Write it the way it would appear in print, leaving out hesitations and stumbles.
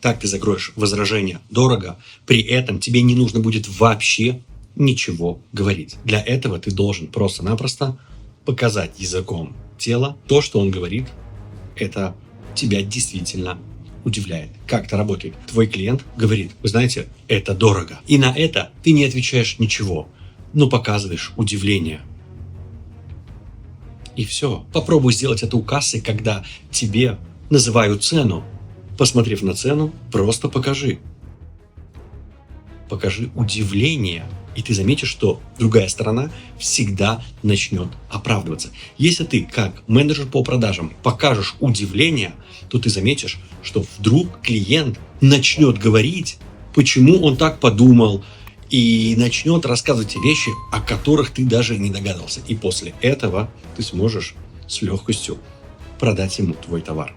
Так ты закроешь возражение дорого, при этом тебе не нужно будет вообще ничего говорить. Для этого ты должен просто-напросто показать языком тела то, что он говорит. Это тебя действительно удивляет. Как это работает? Твой клиент говорит: вы знаете, это дорого. И на это ты не отвечаешь ничего, но показываешь удивление. И все. Попробуй сделать это у кассы, когда тебе называют цену. Посмотрев на цену, просто покажи. Покажи удивление, и ты заметишь, что другая сторона всегда начнет оправдываться. Если ты, как менеджер по продажам, покажешь удивление, то ты заметишь, что вдруг клиент начнет говорить, почему он так подумал, и начнет рассказывать те вещи, о которых ты даже не догадывался. И после этого ты сможешь с легкостью продать ему твой товар.